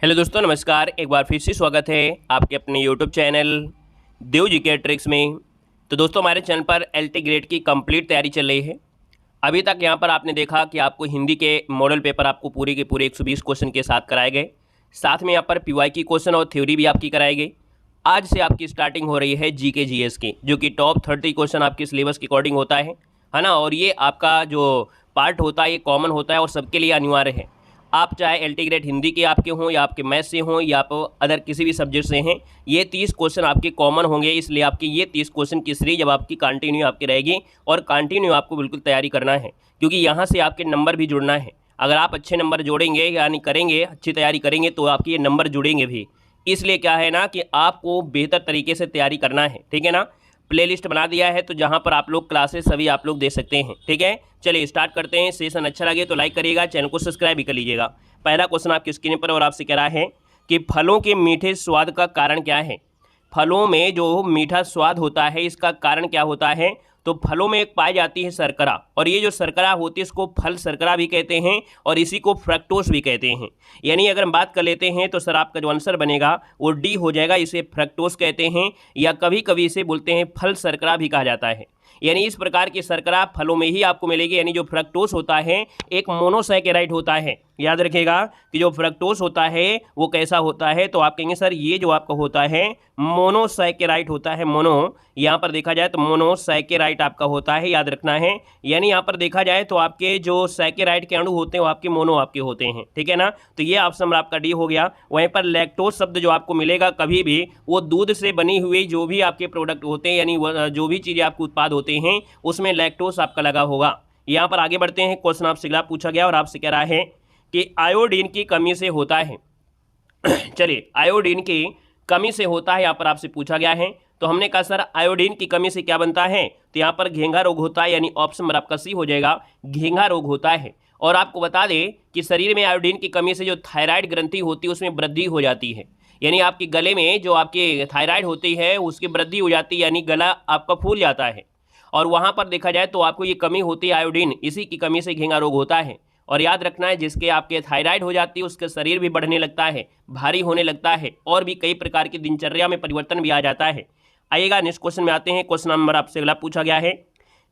Hello दोस्तों, नमस्कार। एक बार फिर से स्वागत है आपके अपने यूट्यूब चैनल देव जी के ट्रिक्स में। तो दोस्तों, हमारे चैनल पर एलटी ग्रेड की कंप्लीट तैयारी चल रही है। अभी तक यहाँ पर आपने देखा कि आपको हिंदी के मॉडल पेपर आपको पूरे के पूरे 120 क्वेश्चन के साथ कराए गए। साथ में यहाँ पर पीवाई की क्वेश्चन और थ्योरी भी आपकी कराई गई। आज से आपकी स्टार्टिंग हो रही है जीके जीएस की, जो कि टॉप 30 क्वेश्चन आपके सिलेबस के अकॉर्डिंग होता है ना। और ये आपका जो पार्ट होता है ये कॉमन होता है और सबके लिए अनिवार्य है। आप चाहे एलटी ग्रेड हिंदी के आपके हों या आपके मैथ से हों या आप अदर किसी भी सब्जेक्ट से हैं, ये 30 क्वेश्चन आपके कॉमन होंगे। इसलिए आपकी ये 30 क्वेश्चन की सीरीज अब आपकी कंटिन्यू आपकी रहेगी और कंटिन्यू आपको बिल्कुल तैयारी करना है, क्योंकि यहाँ से आपके नंबर भी जुड़ना है। अगर आप अच्छे नंबर जोड़ेंगे यानी करेंगे, अच्छी तैयारी करेंगे, तो आपके ये नंबर जुड़ेंगे भी। इसलिए क्या है ना कि आपको बेहतर तरीके से तैयारी करना है, ठीक है ना। प्लेलिस्ट बना दिया है तो जहां पर आप लोग क्लासेस सभी आप लोग दे सकते हैं, ठीक है। चलिए स्टार्ट करते हैं। सेशन अच्छा लगे तो लाइक करिएगा, चैनल को सब्सक्राइब भी कर लीजिएगा। पहला क्वेश्चन आपकी स्क्रीन पर और आपसे कह रहा है कि फलों के मीठे स्वाद का कारण क्या है। फलों में जो मीठा स्वाद होता है इसका कारण क्या होता है। तो फलों में एक पाई जाती है शर्करा, और ये जो शर्करा होती है इसको फल शर्करा भी कहते हैं और इसी को फ्रक्टोस भी कहते हैं। यानी अगर हम बात कर लेते हैं तो सर आपका जो आंसर बनेगा वो डी हो जाएगा। इसे फ्रक्टोस कहते हैं या कभी कभी इसे बोलते हैं फल शर्करा भी कहा जाता है। यानी इस प्रकार की शर्करा फलों में ही आपको मिलेगी। यानी जो फ्रक्टोस होता है एक मोनोसैकेराइड होता है। याद रखिएगा कि जो फ्रक्टोस होता है वो कैसा होता है, तो आप कहेंगे सर ये जो आपका होता है मोनोसैकेराइड होता है। मोनो यहाँ पर देखा जाए तो मोनोसैकेराइड आपका होता है, याद रखना है। यानी यहाँ पर देखा जाए तो आपके जो सैकेराइड के अणु होते हैं वो आपके मोनो आपके होते हैं, ठीक है ना। तो ये ऑप्शन आपका डी हो गया। वहीं पर लैक्टोज शब्द जो आपको मिलेगा कभी भी वो दूध से बनी हुई जो भी आपके प्रोडक्ट होते हैं, यानी जो भी चीज़ें आपके उत्पाद होते हैं उसमें लैक्टोज आपका लगा होगा। यहाँ पर आगे बढ़ते हैं। क्वेश्चन आपसे अगला पूछा गया और आपसे कह रहा है कि आयोडीन की कमी से होता है। चलिए, आयोडीन की कमी से होता है यहाँ पर आपसे पूछा गया है। तो हमने कहा सर आयोडीन की कमी से क्या बनता है, तो यहाँ पर घेंघा रोग होता है। यानी ऑप्शन नंबर आपका सी हो जाएगा, घेंघा रोग होता है। और आपको बता दें कि शरीर में आयोडीन की कमी से जो थायराइड ग्रंथि होती है उसमें वृद्धि हो जाती है। यानी आपके गले में जो आपकी थायराइड होती है उसकी वृद्धि हो जाती है, यानी गला आपका फूल जाता है। और वहाँ पर देखा जाए तो आपको ये कमी होती है आयोडीन, इसी की कमी से घेंघा रोग होता है। और याद रखना है जिसके आपके थायराइड हो जाती है उसका शरीर भी बढ़ने लगता है, भारी होने लगता है और भी कई प्रकार की दिनचर्या में परिवर्तन भी आ जाता है। आइएगा नेक्स्ट क्वेश्चन में आते हैं। क्वेश्चन नंबर आपसे अगला पूछा गया है,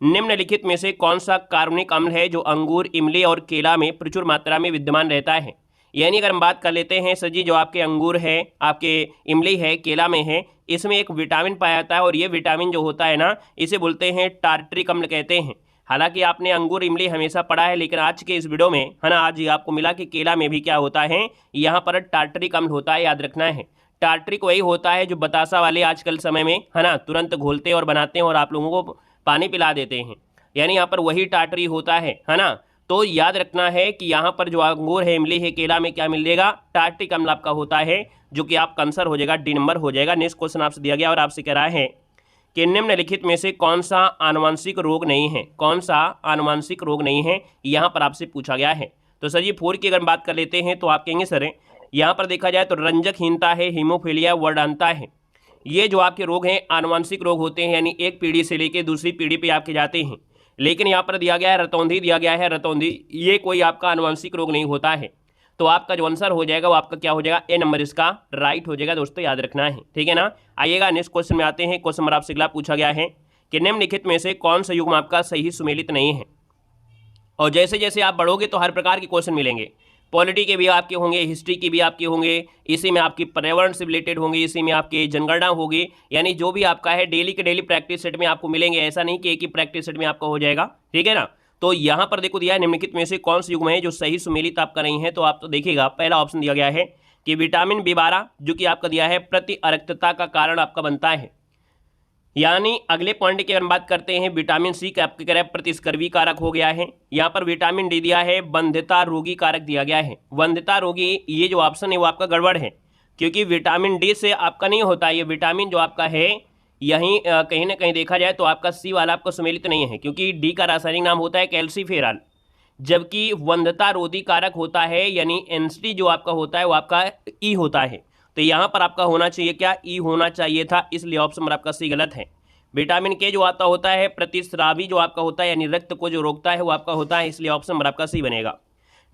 निम्नलिखित में से कौन सा कार्बनिक अम्ल है जो अंगूर, इमली और केला में प्रचुर मात्रा में विद्यमान रहता है। यानी अगर हम बात कर लेते हैं सर जी, जो आपके अंगूर है, आपके इमली है, केला में है, इसमें एक विटामिन पाया जाता है और ये विटामिन जो होता है ना इसे बोलते हैं टार्टरिक अम्ल कहते हैं। हालांकि आपने अंगूर इमली हमेशा पढ़ा है, लेकिन आज के इस वीडियो में है ना आज ये आपको मिला कि केला में भी क्या होता है, यहाँ पर टार्टरिक अम्ल होता है, याद रखना है। टार्टरिक वही होता है जो बतासा वाले आजकल समय में है ना तुरंत घोलते और बनाते हैं और आप लोगों को पानी पिला देते हैं। यानी यहाँ पर वही टार्टरी होता है ना। तो याद रखना है कि यहाँ पर जो अंगूर है, इमली है, केला में क्या मिलेगा, टार्टरिक अम्ल आपका होता है, जो कि आपका आंसर हो जाएगा, डी नंबर हो जाएगा। नेक्स्ट क्वेश्चन आपसे दिया गया और आपसे कह रहा है कि निम्नलिखित में से कौन सा आनुवंशिक रोग नहीं है। कौन सा आनुवंशिक रोग नहीं है यहाँ पर आपसे पूछा गया है। तो सर जी 4 की अगर बात कर लेते हैं तो आप कहेंगे सर यहाँ पर देखा जाए तो रंजकहीनता है, हीमोफीलिया, वर्णांता है, ये जो आपके रोग हैं आनुवंशिक रोग होते हैं। यानी एक पीढ़ी से लेकर दूसरी पीढ़ी पे आपके जाते हैं। लेकिन यहाँ पर दिया गया है रतौंधी, दिया गया है रतौंधी, ये कोई आपका आनुवंशिक रोग नहीं होता है। तो आपका जो आंसर हो जाएगा वो आपका क्या हो जाएगा, ए नंबर इसका राइट हो जाएगा। दोस्तों याद रखना है, ठीक है ना। आइएगा नेक्स्ट क्वेश्चन में आते हैं। क्वेश्चन नंबर आपसे अगला पूछा गया है कि निम्नलिखित में से कौन सा युग्म आपका सही सुमेलित नहीं है। और जैसे जैसे आप बढ़ोगे तो हर प्रकार के क्वेश्चन मिलेंगे। पॉलिटी के भी आपके होंगे, हिस्ट्री के भी आपके होंगे, इसी में आपकी पर्यावरण से रिलेटेड होंगे, इसी में आपके जनगणना होगी। यानी जो भी आपका है डेली के डेली प्रैक्टिस सेट में आपको मिलेंगे। ऐसा नहीं कि एक ही प्रैक्टिस सेट में आपका हो जाएगा, ठीक है ना। तो यहाँ पर देखो दिया है निम्नलिखित में से कौन सा युग्म है जो सही सुमेलित आपका नहीं है। तो आप तो देखिएगा पहला ऑप्शन दिया गया है कि विटामिन B12 जो कि आपका दिया है प्रति अरक्तता का कारण आपका बनता है। यानी अगले पॉइंट की अगर बात करते हैं विटामिन सी का आपके कह रहा है प्रतिस्कर्वी कारक हो गया है। यहाँ पर विटामिन डी दिया है वंध्यता रोगी कारक दिया गया है। वंध्यता रोगी ये जो ऑप्शन है वो आपका गड़बड़ है, क्योंकि विटामिन डी से आपका नहीं होता। ये विटामिन जो आपका है यहीं कहीं ना कहीं देखा जाए तो आपका सी वाला आपका सुमेलित नहीं है, क्योंकि डी का रासायनिक नाम होता है कैल्सीफेरॉल, जबकि वंध्यता रोधी कारक होता है यानी एनसीटी जो आपका होता है वो आपका ई होता है। तो यहाँ पर आपका होना चाहिए क्या, ई होना चाहिए था, इसलिए ऑप्शन नंबर आपका सी गलत है। विटामिन के जो आता होता है प्रतिस्रावी जो आपका होता है यानी रक्त को जो रोकता है वो आपका होता है, इसलिए ऑप्शन नंबर आपका सी बनेगा।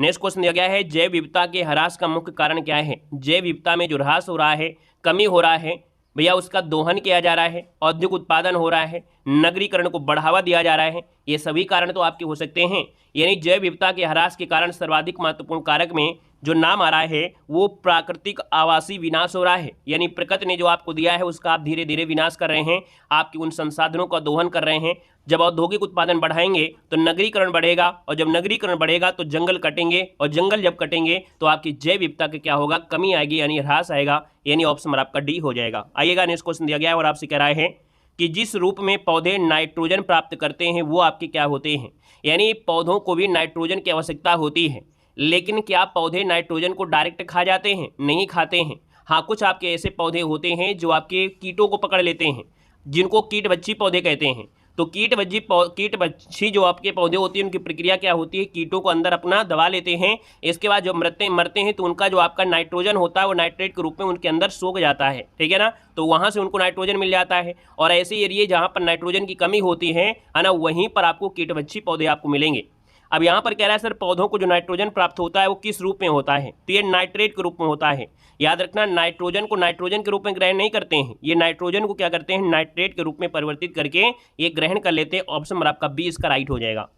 नेक्स्ट क्वेश्चन दिया गया है जैव विविधता के ह्रास का मुख्य कारण क्या है। जैव विविधता में जो ह्रास हो रहा है, कमी हो रहा है भैया, उसका दोहन किया जा रहा है, औद्योगिक उत्पादन हो रहा है, नगरीकरण को बढ़ावा दिया जा रहा है, ये सभी कारण तो आपके हो सकते हैं। यानी जैव विविधता के ह्रास के कारण सर्वाधिक महत्वपूर्ण कारक में जो नाम आ रहा है वो प्राकृतिक आवासीय विनाश हो रहा है। यानी प्रकृति ने जो आपको दिया है उसका आप धीरे धीरे विनाश कर रहे हैं, आपके उन संसाधनों का दोहन कर रहे हैं। जब औद्योगिक उत्पादन बढ़ाएंगे तो नगरीकरण बढ़ेगा, और जब नगरीकरण बढ़ेगा तो जंगल कटेंगे, और जंगल जब कटेंगे तो आपकी जैव विविधता के क्या होगा, कमी आएगी, यानी ह्रास आएगा। यानी ऑप्शन आपका डी हो जाएगा। आइएगा, नेक्स्ट क्वेश्चन दिया गया है और आपसे कह रहा है कि जिस रूप में पौधे नाइट्रोजन प्राप्त करते हैं वो आपके क्या होते हैं। यानी पौधों को भी नाइट्रोजन की आवश्यकता होती है, लेकिन क्या पौधे नाइट्रोजन को डायरेक्ट खा जाते हैं? नहीं खाते हैं। हाँ, कुछ आपके ऐसे पौधे होते हैं जो आपके कीटों को पकड़ लेते हैं, जिनको कीटबच्ची पौधे कहते हैं। तो कीटबच्ची जो आपके पौधे होते हैं उनकी प्रक्रिया क्या होती है, कीटों को अंदर अपना दबा लेते हैं। इसके बाद जब मरते हैं तो उनका जो आपका नाइट्रोजन होता है वो नाइट्रेट के रूप में उनके अंदर सोख जाता है, ठीक है ना। तो वहाँ से उनको नाइट्रोजन मिल जाता है, और ऐसे एरिया जहाँ पर नाइट्रोजन की कमी होती है ना, वहीं पर आपको कीटबच्ची पौधे आपको मिलेंगे। अब यहाँ पर कह रहा है सर पौधों को जो नाइट्रोजन प्राप्त होता है वो किस रूप में होता है, तो ये नाइट्रेट के रूप में होता है। याद रखना, नाइट्रोजन को नाइट्रोजन के रूप में ग्रहण नहीं करते हैं, ये नाइट्रोजन को क्या करते हैं, नाइट्रेट के रूप में परिवर्तित करके ये ग्रहण कर लेते हैं। ऑप्शन नंबर आपका बी इसका राइट हो जाएगा।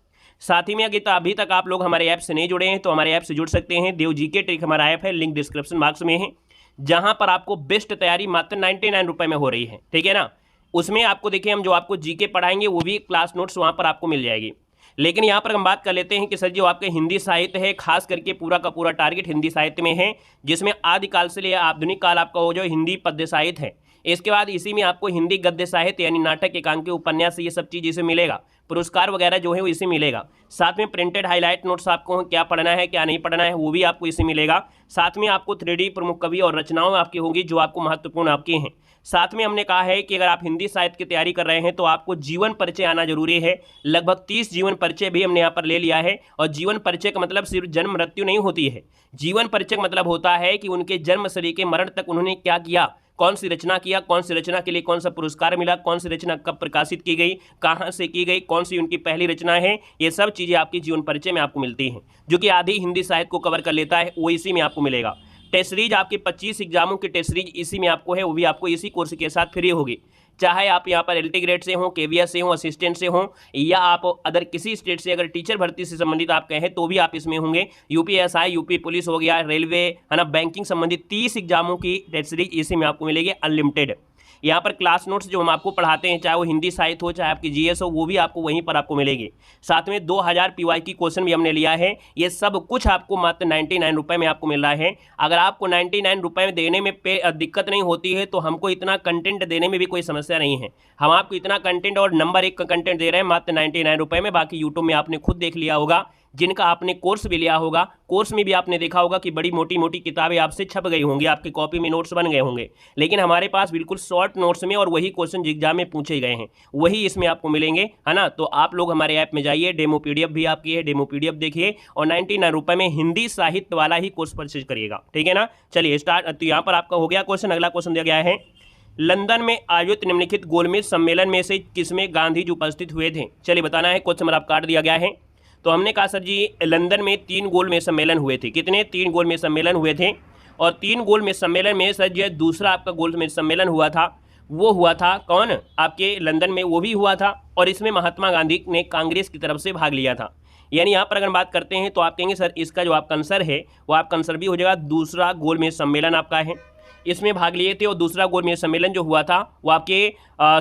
साथ ही में अभी तक आप लोग हमारे ऐप से नहीं जुड़े हैं तो हमारे ऐप से जुड़ सकते हैं। देव जीके ट्रिक हमारा ऐप है, लिंक डिस्क्रिप्शन बॉक्स में है, जहाँ पर आपको बेस्ट तैयारी मात्र 99 रुपये में हो रही है, ठीक है ना। उसमें आपको देखिए हम जो आपको जीके पढ़ाएंगे वो भी क्लास नोट्स वहाँ पर आपको मिल जाएगी। लेकिन यहाँ पर हम बात कर लेते हैं कि सर जो आपके हिंदी साहित्य है, खास करके पूरा का पूरा टारगेट हिंदी साहित्य में है, जिसमें आदिकाल से ले आधुनिक काल आपका वो जो हिंदी पद्य साहित्य है। इसके बाद इसी में आपको हिंदी गद्य साहित्य यानी नाटक, एकांकी, उपन्यास, ये सब चीज़ इसे मिलेगा। पुरस्कार वगैरह जो है वो इसे मिलेगा। साथ में प्रिंटेड हाईलाइट नोट्स आपको क्या पढ़ना है क्या नहीं पढ़ना है वो भी आपको इसे मिलेगा। साथ में आपको 3D प्रमुख कवि और रचनाओं आपकी होगी जो आपको महत्वपूर्ण आपकी हैं। साथ में हमने कहा है कि अगर आप हिंदी साहित्य की तैयारी कर रहे हैं तो आपको जीवन परिचय आना जरूरी है। लगभग 30 जीवन परिचय भी हमने यहाँ पर ले लिया है। और जीवन परिचय का मतलब सिर्फ जन्म मृत्यु नहीं होती है। जीवन परिचय का मतलब होता है कि उनके जन्म से लेकर मरण तक उन्होंने क्या किया, कौन सी रचना किया, कौन सी रचना के लिए कौन सा पुरस्कार मिला, कौन सी रचना कब प्रकाशित की गई, कहाँ से की गई, कौन सी उनकी पहली रचना है। ये सब चीज़ें आपकी जीवन परिचय में आपको मिलती हैं, जो कि आधी हिंदी साहित्य को कवर कर लेता है, वो इसी में आपको मिलेगा। टेस्ट सीरीज आपके 25 एग्जामों की टेस्ट सीरीज इसी में आपको है, वो भी आपको इसी कोर्स के साथ फ्री होगी। चाहे आप यहाँ पर एलटी ग्रेड से हों, केवीएस से हों, असिस्टेंट से हों, या आप अदर किसी स्टेट से अगर टीचर भर्ती से संबंधित आप कहें तो भी आप इसमें होंगे। यूपीएसआई, यूपी पुलिस हो गया, रेलवे है ना, बैंकिंग संबंधित 30 एग्जामों की टेस्ट सीरीज इसी में आपको मिलेगी अनलिमिटेड। यहाँ पर क्लास नोट्स जो हम आपको पढ़ाते हैं, चाहे वो हिंदी साहित्य हो, चाहे आपकी जीएस हो, वो भी आपको वहीं पर आपको मिलेगी। साथ में 2000 पीवाई की क्वेश्चन भी हमने लिया है। ये सब कुछ आपको मात्र 99 रुपये में आपको मिल रहा है। अगर आपको 99 रुपये में देने में दिक्कत नहीं होती है तो हमको इतना कंटेंट देने में भी कोई समस्या नहीं है। हम आपको इतना कंटेंट और नंबर 1 का कंटेंट दे रहे हैं मात्र 99 रुपये में। बाकी यूट्यूब में आपने खुद देख लिया होगा, जिनका आपने कोर्स भी लिया होगा, कोर्स में भी आपने देखा होगा कि बड़ी मोटी मोटी किताबें आपसे छप गई होंगी, आपकी कॉपी में नोट्स बन गए होंगे। लेकिन हमारे पास बिल्कुल शॉर्ट नोट्स में और वही क्वेश्चन एग्जाम में पूछे गए हैं, वही इसमें आपको मिलेंगे, है ना। तो आप लोग हमारे ऐप में जाइए, डेमो पीडीएफ भी आपकी है, डेमो पीडीएफ देखिए और 99 रुपये में हिंदी साहित्य वाला ही कोर्स परचेज करिएगा, ठीक है ना। चलिए स्टार्ट। तो यहाँ पर आपका हो गया क्वेश्चन। अगला क्वेश्चन दिया गया है, लंदन में आयोजित निम्नलिखित गोलमेज सम्मेलन में से किसमें गांधी जी उपस्थित हुए थे। चलिए बताना है। क्वेश्चन नंबर आपका काट दिया गया है। तो हमने कहा सर जी लंदन में 3 गोलमेज सम्मेलन हुए थे। कितने? 3 गोलमेज सम्मेलन हुए थे। और 3 गोलमेज सम्मेलन में सर जी दूसरा आपका गोलमेज सम्मेलन हुआ था, वो हुआ था कौन, आपके लंदन में वो भी हुआ था। और इसमें महात्मा गांधी ने कांग्रेस की तरफ से भाग लिया था। यानी यहाँ पर अगर बात करते हैं तो आप कहेंगे सर इसका जो आपका आंसर है वो आपका आंसर भी हो जाएगा, दूसरा गोलमेज सम्मेलन आपका है, इसमें भाग लिए थे। और दूसरा गोलमेज सम्मेलन जो हुआ था वो आपके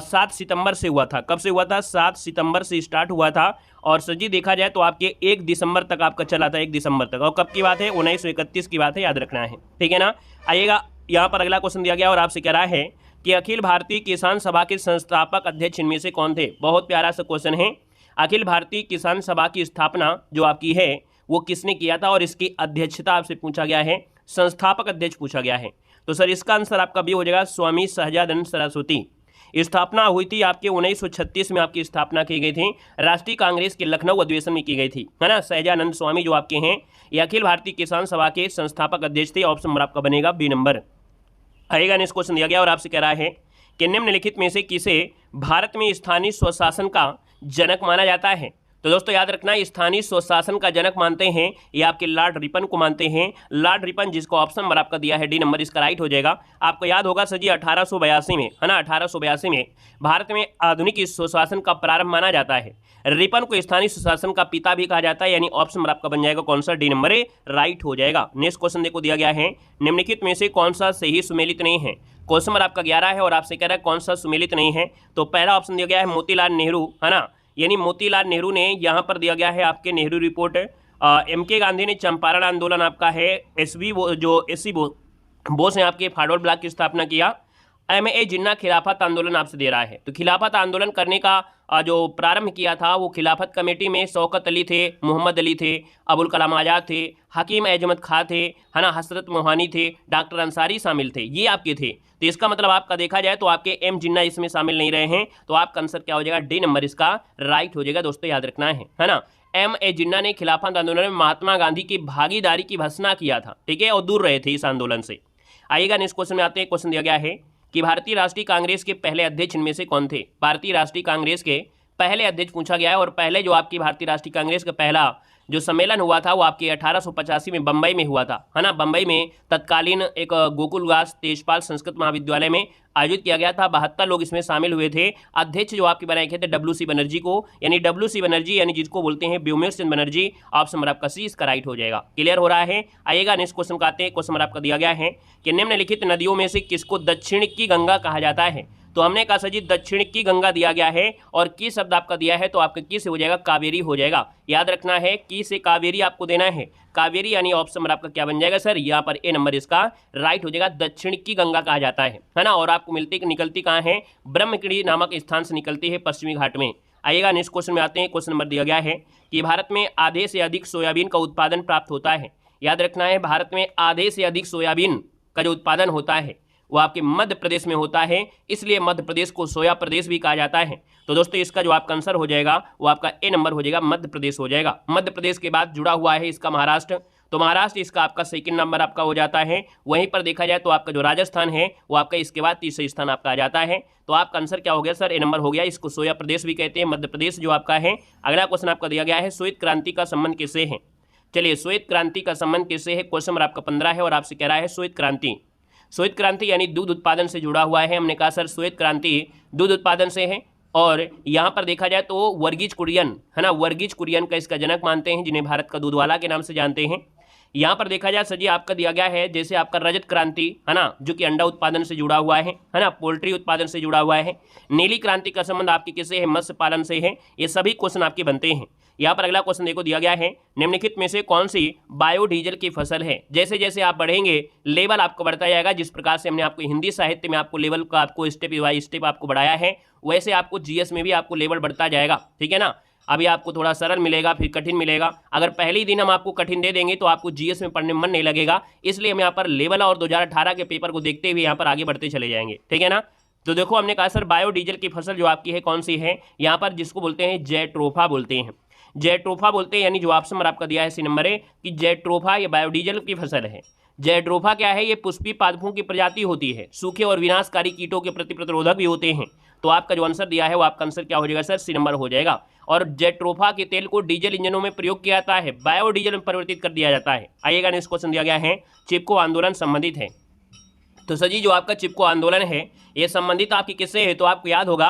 7 सितंबर से हुआ था। कब से हुआ था? 7 सितंबर से स्टार्ट हुआ था। और सर जी देखा जाए तो आपके 1 दिसंबर तक आपका चला था, 1 दिसंबर तक। और कब की बात है? 1931 की बात है, याद रखना है, ठीक है ना। आइएगा, यहाँ पर अगला क्वेश्चन दिया गया और आपसे कह रहा है कि अखिल भारतीय किसान सभा के संस्थापक अध्यक्ष इनमें से कौन थे। बहुत प्यारा सा क्वेश्चन है। अखिल भारतीय किसान सभा की स्थापना जो आपकी है वो किसने किया था और इसकी अध्यक्षता आपसे पूछा गया है, संस्थापक अध्यक्ष पूछा गया है। तो सर इसका आंसर आपका भी हो जाएगा स्वामी सहजानंद सरस्वती। स्थापना हुई थी आपके 1936 में, आपकी स्थापना की गई थी। राष्ट्रीय कांग्रेस के लखनऊ अधिवेशन में की गई थी, है ना। सहजानंद स्वामी जो आपके हैं ये अखिल भारतीय किसान सभा के संस्थापक अध्यक्ष थे। ऑप्शन नंबर आपका बनेगा बी नंबर। आएगा नेक्स्ट क्वेश्चन दिया गया और आपसे कह रहा है कि निम्नलिखित में से किसे भारत में स्थानीय स्वशासन का जनक माना जाता है। तो दोस्तों याद रखना, स्थानीय स्वशासन का जनक मानते हैं ये आपके लॉर्ड रिपन को मानते हैं। लॉर्ड रिपन, जिसको ऑप्शन नंबर आपका दिया है डी नंबर, इसका राइट हो जाएगा। आपको याद होगा सर जी 1882 में, है ना, 1882 में भारत में आधुनिक स्वशासन का प्रारंभ माना जाता है। रिपन को स्थानीय स्वशासन का पिता भी कहा जाता है, यानी ऑप्शन नंबर आपका बन जाएगा कौन सा, डी नंबर राइट हो जाएगा। नेक्स्ट क्वेश्चन देखो दिया गया है, निम्नलिखित में से कौन सा सही सुमेलित नहीं है। क्वेश्चन नंबर आपका 11 है और आपसे कह रहा है कौन सा सुमेलित नहीं है। तो पहला ऑप्शन दिया गया है मोतीलाल नेहरू, है ना, यानी मोतीलाल नेहरू ने यहाँ पर दिया गया है आपके नेहरू रिपोर्ट। MK गांधी ने चंपारण आंदोलन आपका है, SC बोस ने आपके फाड़ोल ब्लॉक की स्थापना किया। MA जिन्ना खिलाफत आंदोलन आपसे दे रहा है, तो खिलाफत आंदोलन करने का जो प्रारंभ किया था वो खिलाफत कमेटी में शौकत अली थे, मोहम्मद अली थे, अबुल कलाम आज़ाद थे, हकीम अहमद खां थे, है ना, हसरत मोहानी थे, डॉक्टर अंसारी शामिल थे, ये आपके थे। तो इसका मतलब आपका देखा जाए तो आपके M जिन्ना इसमें शामिल नहीं रहे हैं, तो आपका आंसर क्या हो जाएगा, डी नंबर इसका राइट हो जाएगा। दोस्तों याद रखना है ना। MA जिन्ना ने खिलाफत आंदोलन में महात्मा गांधी की भागीदारी की भर्त्सना किया था, ठीक है, और दूर रहे थे इस आंदोलन से। आइएगा नेक्स्ट क्वेश्चन में आते हैं। क्वेश्चन दिया गया है कि भारतीय राष्ट्रीय कांग्रेस के पहले अध्यक्ष इनमें से कौन थे। भारतीय राष्ट्रीय कांग्रेस के पहले अध्यक्ष पूछा गया है, और पहले जो आपकी भारतीय राष्ट्रीय कांग्रेस का पहला जो सम्मेलन हुआ था वो आपके 1885 में बम्बई में हुआ था, है ना। बम्बई में तत्कालीन एक गोकुलदास तेजपाल संस्कृत महाविद्यालय में आयोजित किया गया था। 72 लोग इसमें शामिल हुए थे। अध्यक्ष जो आपके बनाए गए थे WC बनर्जी को, यानी WC बनर्जी यानी जिसको बोलते हैं व्योमेश चंद्र बनर्जी। ऑप्शन नंबर आपका सी इसका राइट हो जाएगा। क्लियर हो रहा है। आइएगा नेक्स्ट क्वेश्चन का आते हैं। क्वेश्चन नंबर आपका दिया गया है कि निम्नलिखित नदियों में से किसको दक्षिण की गंगा कहा जाता है। तो हमने कहा सर जी दक्षिण की गंगा दिया गया है, और की शब्द आपका दिया है तो आपका की से हो जाएगा कावेरी हो जाएगा। याद रखना है की से कावेरी आपको देना है, कावेरी यानी ऑप्शन नंबर आपका क्या बन जाएगा सर, यहाँ पर ए नंबर इसका राइट हो जाएगा। दक्षिण की गंगा कहा जाता है ना। और आपको निकलती कहाँ है, ब्रह्मगिरी नामक स्थान से निकलती है पश्चिमी घाट में। आइएगा नेक्स्ट क्वेश्चन में आते हैं। क्वेश्चन नंबर दिया गया है कि भारत में आधे से अधिक सोयाबीन का उत्पादन प्राप्त होता है। याद रखना है भारत में आधे से अधिक सोयाबीन का जो उत्पादन होता है वो आपके मध्य प्रदेश में होता है, इसलिए मध्य प्रदेश को सोया प्रदेश भी कहा जाता है। तो दोस्तों इसका जो आपका आंसर हो जाएगा वो आपका ए नंबर हो जाएगा, मध्य प्रदेश हो जाएगा। मध्य प्रदेश के बाद जुड़ा हुआ है इसका महाराष्ट्र, तो महाराष्ट्र इसका आपका सेकंड नंबर आपका हो जाता है। वहीं पर देखा जाए तो आपका जो राजस्थान है वो आपका इसके बाद तीसरे स्थान आपका आ जाता है। तो आपका आंसर क्या हो गया सर, ए नंबर हो गया। इसको सोया प्रदेश भी कहते हैं, मध्य प्रदेश जो आपका है। अगला क्वेश्चन आपका दिया गया है श्वेत क्रांति का संबंध किससे है। चलिए श्वेत क्रांति का संबंध किससे है, क्वेश्चन नंबर आपका 15 है और आपसे कह रहा है श्वेत क्रांति। श्वेत क्रांति यानी दूध उत्पादन से जुड़ा हुआ है। हमने कहा सर श्वेत क्रांति दूध उत्पादन से है, और यहाँ पर देखा जाए तो वर्गीज कुरियन, है ना, वर्गीज कुरियन का इसका जनक मानते हैं, जिन्हें भारत का दूधवाला के नाम से जानते हैं। यहाँ पर देखा जाए सर जी आपका दिया गया है जैसे आपका रजत क्रांति, है ना, जो कि अंडा उत्पादन से जुड़ा हुआ है ना, पोल्ट्री उत्पादन से जुड़ा हुआ है। नीली क्रांति का संबंध आपके किससे है, मत्स्य पालन से है। ये सभी क्वेश्चन आपके बनते हैं। यहाँ पर अगला क्वेश्चन देखो दिया गया है निम्नलिखित में से कौन सी बायोडीजल की फसल है। जैसे जैसे आप बढ़ेंगे लेवल आपको बढ़ता जाएगा। जिस प्रकार से हमने आपको हिंदी साहित्य में आपको लेवल का आपको स्टेप बाय स्टेप आपको बढ़ाया है, वैसे आपको GS में भी आपको लेवल बढ़ता जाएगा, ठीक है ना। अभी आपको थोड़ा सरल मिलेगा, फिर कठिन मिलेगा। अगर पहले ही दिन हम आपको कठिन दे देंगे तो आपको GS में पढ़ने में मन नहीं लगेगा। इसलिए हम यहाँ पर लेवल और 2018 के पेपर को देखते हुए यहाँ पर आगे बढ़ते चले जाएंगे, ठीक है ना। तो देखो हमने कहा सर बायोडीजल की फसल जो आपकी है कौन सी है, यहाँ पर जिसको बोलते हैं जेट्रोफा बोलते हैं, जेट्रोफा बोलते हैं। यानी जो ऑप्शन नंबर आपका दिया है सी नंबर है कि जेट्रोफा ये बायोडीजल की फसल है। जेट्रोफा क्या है, ये पुष्पी पादपों की प्रजाति होती है, सूखे और विनाशकारी कीटों के प्रति प्रतिरोधक भी होते हैं। तो आपका जो आंसर दिया है वो आपका आंसर क्या हो जाएगा सर, सी नंबर हो जाएगा। और जेट्रोफा के तेल को डीजल इंजनों में प्रयोग किया जाता है, बायोडीजल में परिवर्तित कर दिया जाता है। आइएगा नेक्स्ट क्वेश्चन दिया गया है चिपको आंदोलन संबंधित है। तो सर जी जो आपका चिपको आंदोलन है ये संबंधित आपकी किससे है, तो आपको याद होगा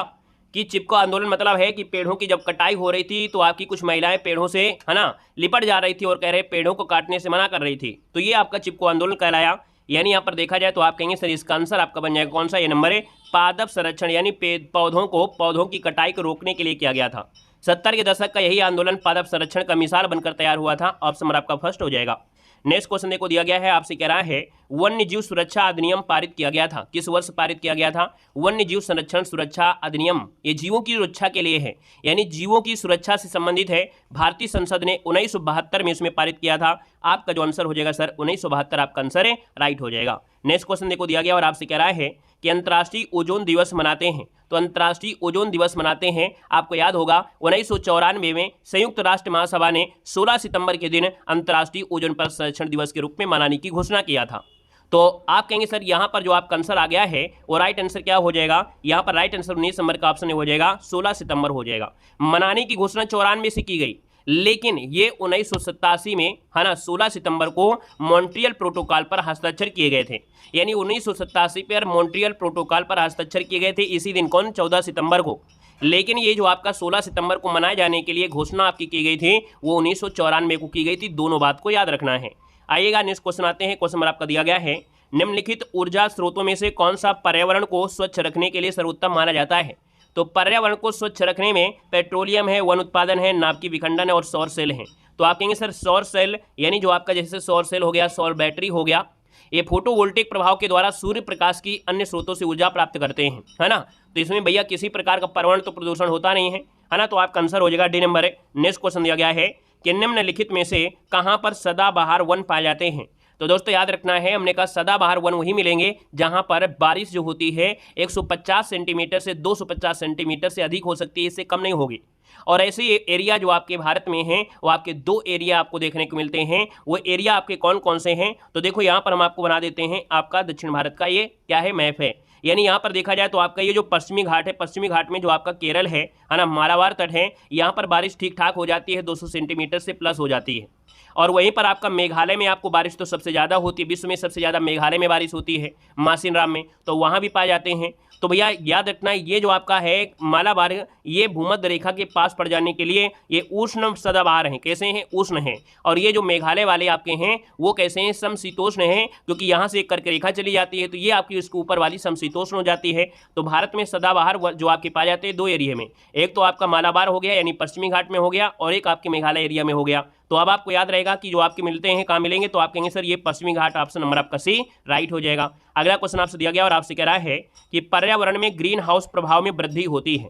कि चिपको आंदोलन मतलब है कि पेड़ों की जब कटाई हो रही थी तो आपकी कुछ महिलाएं पेड़ों से, है ना, लिपट जा रही थी और कह रहे पेड़ों को काटने से मना कर रही थी। तो ये आपका चिपको आंदोलन कहलाया। यानी यहाँ पर देखा जाए तो आप कहेंगे सर इसका आंसर आपका बन जाएगा कौन सा, ये नंबर है पादप संरक्षण, यानी पौधों की कटाई को रोकने के लिए किया गया था। 70 के दशक का यही आंदोलन पादप संरक्षण का मिसाल बनकर तैयार हुआ था। ऑप्शन नंबर आपका फर्स्ट हो जाएगा। नेक्स्ट क्वेश्चन देखो दिया गया है, आपसे कह रहा है वन्य जीव सुरक्षा अधिनियम पारित किया गया था, किस वर्ष पारित किया गया था। वन्य जीव संरक्षण सुरक्षा अधिनियम ये जीवों की सुरक्षा के लिए है, यानी जीवों की सुरक्षा से संबंधित है। भारतीय संसद ने 1972 में इसमें पारित किया था। आपका जो आंसर हो जाएगा सर 1972 आपका आंसर है, राइट हो जाएगा। नेक्स्ट क्वेश्चन देखो दिया गया और आपसे कह रहा है कि अंतर्राष्ट्रीय ओजोन दिवस मनाते हैं। तो अंतर्राष्ट्रीय ओजोन दिवस मनाते हैं, आपको याद होगा 1994 में संयुक्त राष्ट्र महासभा ने 16 सितंबर के दिन अंतर्राष्ट्रीय ओजोन परत संरक्षण दिवस के रूप में मनाने की घोषणा किया था। तो आप कहेंगे सर यहाँ पर जो आपका आंसर आ गया है वो राइट आंसर क्या हो जाएगा, यहाँ पर राइट आंसर 19 नंबर का ऑप्शन हो जाएगा 16 सितंबर हो जाएगा। मनाने की घोषणा 94 से की गई, लेकिन ये 1987 में है ना 16 सितंबर को मॉन्ट्रियल प्रोटोकॉल पर हस्ताक्षर किए गए थे। यानी 1987 पर मॉन्ट्रियल प्रोटोकॉल पर हस्ताक्षर किए गए थे इसी दिन, कौन, 14 सितंबर को। लेकिन ये जो आपका 16 सितंबर को मनाए जाने के लिए घोषणा आपकी की गई थी वो 1994 को की गई थी। दोनों बात को याद रखना है। आइएगा नेक्स्ट क्वेश्चन आते हैं। क्वेश्चन नंबर आपका दिया गया है, निम्नलिखित ऊर्जा स्रोतों में से कौन सा पर्यावरण को स्वच्छ रखने के लिए सर्वोत्तम माना जाता है। तो पर्यावरण को स्वच्छ रखने में पेट्रोलियम है, वन उत्पादन है, नाभिकीय विखंडन है और सौर सेल है। तो आप कहेंगे सर सौर सेल यानी जो आपका जैसे सौर सेल हो गया, सौर बैटरी हो गया, ये फोटोवोल्टिक प्रभाव के द्वारा सूर्य प्रकाश की अन्य स्रोतों से ऊर्जा प्राप्त करते हैं, है ना। तो इसमें भैया किसी प्रकार का पर्यावरण तो प्रदूषण होता नहीं है ना। तो आपका आंसर हो जाएगा डी नंबर। नेक्स्ट क्वेश्चन दिया गया है कि निम्नलिखित में से कहाँ पर सदाबहार वन पाए जाते हैं। तो दोस्तों याद रखना है, हमने कहा सदाबहार वन वही मिलेंगे जहां पर बारिश जो होती है 150 सेंटीमीटर से 250 सेंटीमीटर से अधिक हो सकती है, इससे कम नहीं होगी। और ऐसे एरिया जो आपके भारत में हैं वो आपके दो एरिया आपको देखने को मिलते हैं। वो एरिया आपके कौन कौन से हैं, तो देखो यहाँ पर हम आपको बना देते हैं आपका दक्षिण भारत का ये क्या है, मैप है। यानी यहाँ पर देखा जाए तो आपका ये जो पश्चिमी घाट है, पश्चिमी घाट में जो आपका केरल है ना, मालाबार तट है, यहाँ पर बारिश ठीक ठाक हो जाती है, 200 सेंटीमीटर से प्लस हो जाती है। और वहीं पर आपका मेघालय में आपको बारिश तो सबसे ज़्यादा होती है, विश्व में सबसे ज़्यादा मेघालय में बारिश होती है, मासिनराम में, तो वहाँ भी पाए जाते हैं। तो भैया याद रखना ये जो आपका है मालाबार, ये भूमध्य रेखा के पास पड़ जाने के लिए ये उष्ण सदाबहार हैं। कैसे हैं, उष्ण हैं। और ये जो मेघालय वाले आपके हैं वो कैसे हैं, समशीतोष्ण हैं, क्योंकि यहाँ से एक कर्क रेखा चली जाती है तो ये आपकी इसके ऊपर वाली समशीतोष्ण हो जाती है। तो भारत में सदाबहार जो आपके पाए जाते हैं दो एरिया में, एक तो आपका मालाबार हो गया यानी पश्चिमी घाट में हो गया, और एक आपके मेघालय एरिया में हो गया। तो अब आपको याद रहेगा कि जो आपके मिलते हैं कहाँ मिलेंगे, तो आप कहेंगे सर ये पश्चिमी घाट, ऑप्शन नंबर आपका सी राइट हो जाएगा। अगला क्वेश्चन आपसे दिया गया और आपसे कह रहा है कि पर्यावरण में ग्रीन हाउस प्रभाव में वृद्धि होती है।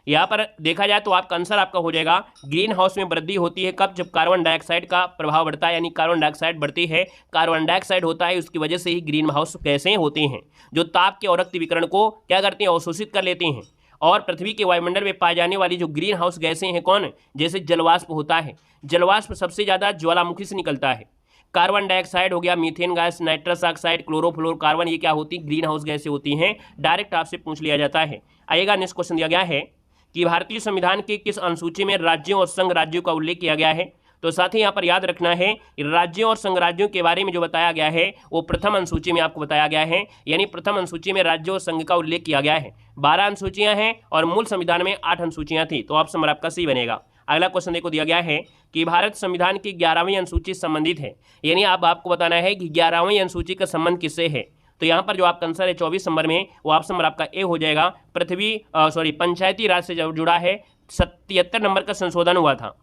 यहाँ पर देखा जाए तो आपका आंसर आपका हो जाएगा ग्रीन हाउस में वृद्धि होती है कब, जब कार्बन डाइऑक्साइड का प्रभाव बढ़ता है, यानी कार्बन डाइऑक्साइड बढ़ती है, कार्बन डाइऑक्साइड होता है, उसकी वजह से ही ग्रीन हाउस गैसें होती हैं जो ताप के और रक्त विकिरण को क्या करती हैं, अवशोषित कर लेती हैं। और पृथ्वी के वायुमंडल में पाई जाने वाली जो ग्रीन हाउस गैसें हैं कौन, जैसे जलवाष्प होता है, जलवाष्प सबसे ज़्यादा ज्वालामुखी से निकलता है। कार्बन डाइऑक्साइड हो गया, methane gas, nitrous oxide, chlorofluorocarbon, ये क्या होती है, ग्रीन हाउस गैसें होती हैं। डायरेक्ट आपसे पूछ लिया जाता है। आइएगा नेक्स्ट क्वेश्चन दिया गया है कि भारतीय संविधान के किस अनुसूची में राज्यों और संघ राज्यों का उल्लेख किया गया है। तो साथ ही यहाँ पर याद रखना है राज्यों और संघ राज्यों के बारे में जो बताया गया है वो प्रथम अनुसूची में आपको बताया गया है, यानी प्रथम अनुसूची में राज्यों और संघ का उल्लेख किया गया है। 12 अनुसूचियाँ हैं और मूल संविधान में 8 अनुसूचियाँ थी, तो ऑप्शन नंबर आपका सी बनेगा। अगला क्वेश्चन देखो दिया गया है कि भारत संविधान की 11वीं अनुसूची संबंधित है, यानी अब आपको बताना है कि 11वीं अनुसूची का संबंध किससे है। तो यहाँ पर जो आपका आंसर है 24 नंबर में, वो ऑप्शन नंबर आपका ए हो जाएगा। पंचायती राज से जुड़ा है। 73 नंबर का संशोधन हुआ था।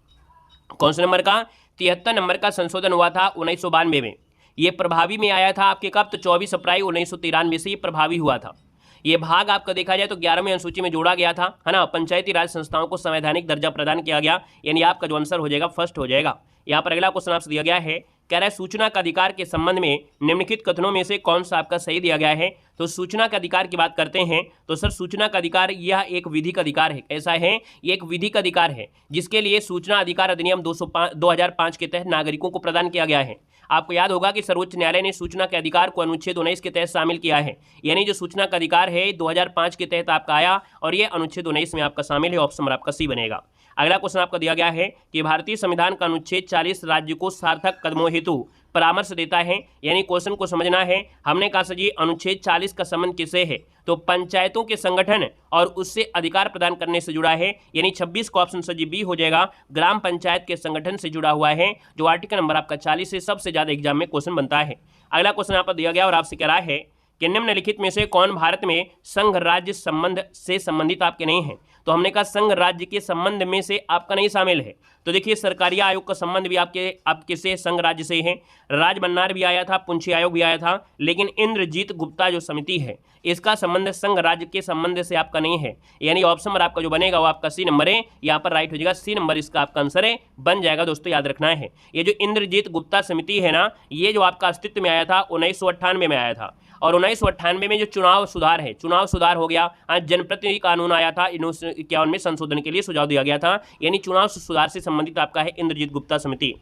कौन से नंबर का, 73 नंबर का संशोधन हुआ था 1992 में। ये प्रभावी में आया था आपके कब, तो 24 अप्रैल 1993 से ये प्रभावी हुआ था। ये भाग आपका देखा जाए तो 11वीं अनुसूची में जोड़ा गया था, है ना। पंचायती राज संस्थाओं को संवैधानिक दर्जा प्रदान किया गया, यानी आपका जो आंसर हो जाएगा फर्स्ट हो जाएगा। यहाँ पर अगला क्वेश्चन आपसे दिया गया है, कह रहा है सूचना का अधिकार के संबंध में निम्नलिखित कथनों में से कौन सा आपका सही दिया गया है। तो सूचना का अधिकार की बात करते हैं तो सर सूचना का अधिकार यह एक विधिक अधिकार है। कैसा है, ये एक विधिक अधिकार है जिसके लिए सूचना अधिकार अधिनियम 2005 के तहत नागरिकों को प्रदान किया गया है। आपको याद होगा कि सर्वोच्च न्यायालय ने सूचना के अधिकार को अनुच्छेद 19 के तहत शामिल किया है, यानी जो सूचना का अधिकार है 2005 के तहत आपका आया और ये अनुच्छेद 19 में आपका शामिल है। ऑप्शन नंबर आपका सी बनेगा। अगला क्वेश्चन आपका दिया गया है कि भारतीय संविधान का अनुच्छेद 40 राज्य को सार्थक कदमों हेतु परामर्श देता है, यानी क्वेश्चन को समझना है। हमने कहा सर जी अनुच्छेद 40 का संबंध किससे है, तो पंचायतों के संगठन और उससे अधिकार प्रदान करने से जुड़ा है, यानी 26 का ऑप्शन सर जी बी हो जाएगा। ग्राम पंचायत के संगठन से जुड़ा हुआ है, जो आर्टिकल नंबर आपका 40 से सबसे ज़्यादा एग्जाम में क्वेश्चन बनता है। अगला क्वेश्चन यहाँ पर दिया गया और आपसे कह रहा है कि निम्नलिखित में से कौन भारत में संघ राज्य संबंध से संबंधित आपके नहीं है। तो हमने कहा संघ राज्य के संबंध में से आपका नहीं शामिल है। तो देखिए सरकारी आयोग का संबंध भी आपके से संघ राज्य से है। राजमन्नार भी आया था, पुंछी आयोग भी आया था, लेकिन इंद्रजीत गुप्ता जो समिति है इसका संबंध संघ राज्य के संबंध से आपका नहीं है, यानी ऑप्शन नंबर आपका जो बनेगा वो आपका सी नंबर है। यहाँ पर राइट हो जाएगा, सी नंबर इसका आपका आंसर है बन जाएगा। दोस्तों याद रखना है ये जो इंद्रजीत गुप्ता समिति है ना, ये जो आपका अस्तित्व में आया था 1998 में आया था, और 1998 में जो चुनाव सुधार है, चुनाव सुधार हो गया, जनप्रतिनिधि कानून आया था 1951 में संशोधन के लिए सुझाव दिया गया था, यानी चुनाव सुधार से संबंधित आपका है इंद्रजीत गुप्ता समिति।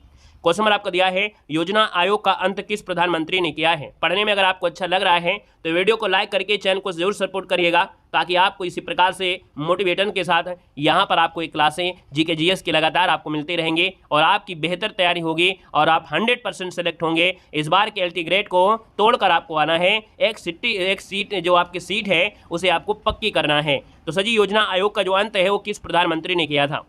क्वेश्चन नंबर आपका दिया है, योजना आयोग का अंत किस प्रधानमंत्री ने किया है। पढ़ने में अगर आपको अच्छा लग रहा है तो वीडियो को लाइक करके चैनल को जरूर सपोर्ट करिएगा, ताकि आपको इसी प्रकार से मोटिवेशन के साथ यहाँ पर आपको एक क्लासें जीके जीएस की लगातार आपको मिलते रहेंगे और आपकी बेहतर तैयारी होगी और आप 100% सेलेक्ट होंगे। इस बार के एलटी ग्रेड को तोड़कर आपको आना है, एक सीट जो आपकी सीट है उसे आपको पक्की करना है। तो सर जी, योजना आयोग का जो अंत है वो किस प्रधानमंत्री ने किया था।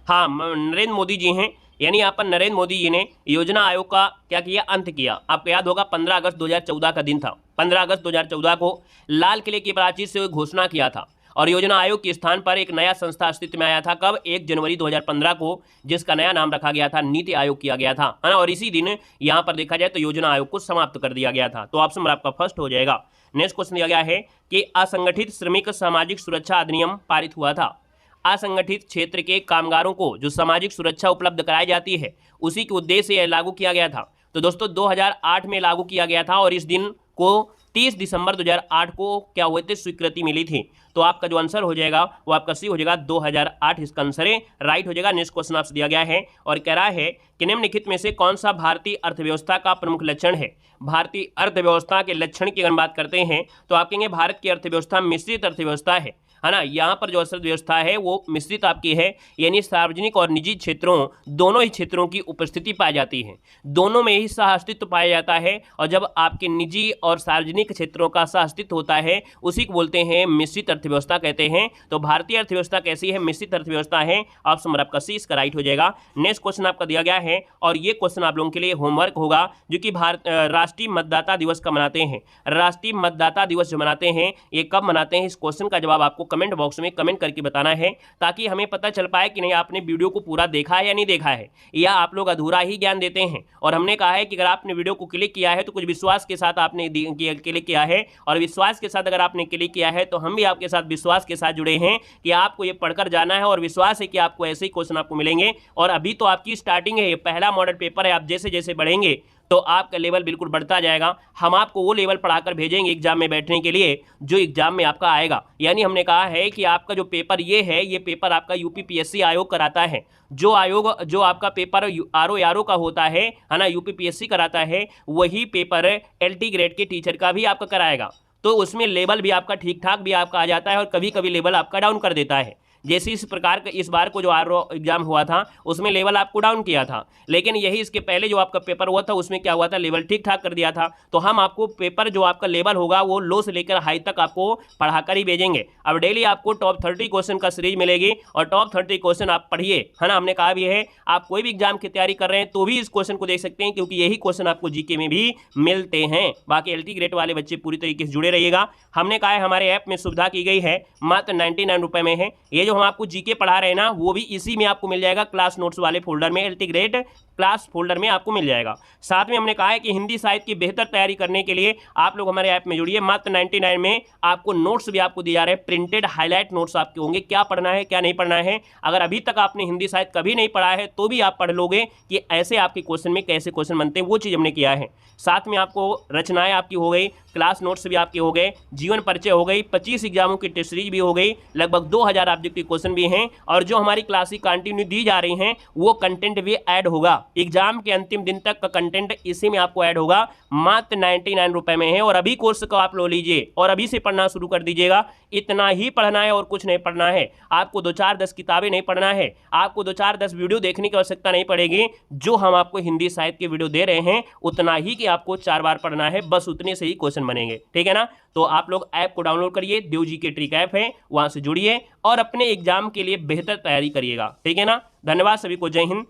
हाँ, नरेंद्र मोदी जी हैं, यानी यहाँ पर नरेंद्र मोदी जी ने योजना आयोग का क्या किया, अंत किया। आपको याद होगा 15 अगस्त 2014 का दिन था। 15 अगस्त 2014 को लाल किले की प्राचीर से घोषणा किया था और योजना आयोग के स्थान पर एक नया संस्था अस्तित्व में आया था। कब? 1 जनवरी 2015 को, जिसका नया नाम रखा गया था नीति आयोग किया गया था, है ना। और इसी दिन यहाँ पर देखा जाए तो योजना आयोग को समाप्त कर दिया गया था। तो ऑप्शन नंबर आपका फर्स्ट हो जाएगा। नेक्स्ट क्वेश्चन दिया गया है कि असंगठित श्रमिक सामाजिक सुरक्षा अधिनियम पारित हुआ था। असंगठित क्षेत्र के कामगारों को जो सामाजिक सुरक्षा उपलब्ध कराई जाती है, उसी के उद्देश्य से यह लागू किया गया था। तो दोस्तों 2008 में लागू किया गया था और इस दिन को 30 दिसंबर 2008 को क्या हुए थे, स्वीकृति मिली थी। तो आपका जो आंसर हो जाएगा वो आपका सी हो जाएगा, 2008 इसका आंसर राइट हो जाएगा। नेक्स्ट क्वेश्चन आपसे दिया गया है और कह रहा है कि निम्नलिखित में से कौन सा भारतीय अर्थव्यवस्था का प्रमुख लक्षण है। भारतीय अर्थव्यवस्था के लक्षण की अगर बात करते हैं तो आप कहेंगे भारत की अर्थव्यवस्था मिश्रित अर्थव्यवस्था है ना। यहाँ पर जो अर्थव्यवस्था है वो मिश्रित आपकी है, यानी सार्वजनिक और निजी क्षेत्रों दोनों ही क्षेत्रों की उपस्थिति पाई जाती है, दोनों में ही सह अस्तित्व पाया जाता है। और जब आपके निजी और सार्वजनिक क्षेत्रों का सह अस्तित्व होता है उसी को बोलते हैं मिश्रित अर्थव्यवस्था कहते हैं। तो भारतीय अर्थव्यवस्था कैसी है, मिश्रित अर्थव्यवस्था है। ऑप्शन नंबर आपका सी इसका राइट हो जाएगा। नेक्स्ट क्वेश्चन आपका दिया गया है और ये क्वेश्चन आप लोगों के लिए होमवर्क होगा, जो कि राष्ट्रीय मतदाता दिवस कब मनाते हैं। राष्ट्रीय मतदाता दिवस जो मनाते हैं ये कब मनाते हैं, इस क्वेश्चन का जवाब आपको कमेंट बॉक्स में कमेंट करके बताना है, ताकि हमें पता चल पाए कि नहीं आपने वीडियो को पूरा देखा है या नहीं देखा है, या आप लोग अधूरा ही ज्ञान देते हैं। और हमने कहा है कि अगर आपने वीडियो को क्लिक किया है तो कुछ विश्वास के साथ आपने क्लिक किया है, और विश्वास के साथ अगर आपने क्लिक किया है तो हम भी आपके साथ विश्वास के साथ जुड़े हैं कि आपको ये पढ़कर जाना है, और विश्वास है कि आपको ऐसे ही क्वेश्चन आपको मिलेंगे। और अभी तो आपकी स्टार्टिंग है, ये पहला मॉडल पेपर है, आप जैसे जैसे बढ़ेंगे तो आपका लेवल बिल्कुल बढ़ता जाएगा। हम आपको वो लेवल पढ़ाकर भेजेंगे एग्जाम में बैठने के लिए जो एग्जाम में आपका आएगा। यानी हमने कहा है कि आपका जो पेपर ये है, ये पेपर आपका यूपीपीएससी आयोग कराता है। जो आयोग जो आपका पेपर आरओ का होता है ना, यूपीपीएससी कराता है, वही पेपर एलटी ग्रेड के टीचर का भी आपका कराएगा। तो उसमें लेवल भी आपका ठीक ठाक भी आपका आ जाता है और कभी कभी लेवल आपका डाउन कर देता है। जैसे इस प्रकार का इस बार को जो आरओ एग्जाम हुआ था उसमें लेवल आपको डाउन किया था, लेकिन यही इसके पहले जो आपका पेपर हुआ था उसमें क्या हुआ था, लेवल ठीक ठाक कर दिया था। तो हम आपको पेपर जो आपका लेवल होगा वो लो से लेकर हाई तक आपको पढ़ाकर ही भेजेंगे। अब डेली आपको टॉप 30 क्वेश्चन का सीरीज मिलेगी और टॉप 30 क्वेश्चन आप पढ़िए, है ना। हमने कहा भी है आप कोई भी एग्जाम की तैयारी कर रहे हैं तो भी इस क्वेश्चन को देख सकते हैं, क्योंकि यही क्वेश्चन आपको जीके में भी मिलते हैं। बाकी एलटी ग्रेड वाले बच्चे पूरी तरीके से जुड़े रहिएगा। हमने कहा है हमारे ऐप में सुविधा की गई है, मात्र 99 रुपये में है। ये जो हम आपको जीके पढ़ा रहे हैं ना, वो भी इसी में आपको मिल जाएगा, क्लास नोट्स वाले फोल्डर में, एलटी ग्रेड क्लास फोल्डर में आपको मिल जाएगा। साथ में हमने कहा है कि हिंदी साहित्य की बेहतर तैयारी करने के लिए आप लोग हमारे ऐप में जुड़िए। मात्र 99 में आपको नोट्स भी आपको दिए जा रहे हैं, प्रिंटेड हाईलाइट नोट्स आपके होंगे, क्या पढ़ना है क्या नहीं पढ़ना है। अगर अभी तक आपने हिंदी साहित्य कभी नहीं पढ़ा है तो भी आप पढ़ लोगे कि ऐसे आपके क्वेश्चन में कैसे क्वेश्चन बनते हैं, वो चीज़ हमने किया है। साथ में आपको रचनाएं आपकी हो गई, क्लास नोट्स भी आपके हो गए, जीवन परिचय हो गई, 25 एग्जामों की टेस्ट सीरीज भी हो गई, लगभग 2000 ऑब्जेक्टिव क्वेश्चन भी हैं, और जो हमारी क्लासेस कंटिन्यू दी जा रही हैं वो कंटेंट भी ऐड होगा। एग्जाम के अंतिम दिन तक का कंटेंट इसी में आपको ऐड होगा, मात्र 99 रुपये में है। और अभी कोर्स को आप लो लीजिए और अभी से पढ़ना शुरू कर दीजिएगा। इतना ही पढ़ना है और कुछ नहीं पढ़ना है। आपको 2-4-10 किताबें नहीं पढ़ना है, आपको 2-4-10 वीडियो देखने की आवश्यकता नहीं पड़ेगी। जो हम आपको हिंदी साहित्य के वीडियो दे रहे हैं उतना ही कि आपको 4 बार पढ़ना है, बस उतने से ही क्वेश्चन बनेंगे, ठीक है ना। तो आप लोग ऐप को डाउनलोड करिए, देव जी के ट्रिक ऐप है, वहां से जुड़िए और अपने एग्जाम के लिए बेहतर तैयारी करिएगा, ठीक है ना। धन्यवाद सभी को, जय हिंद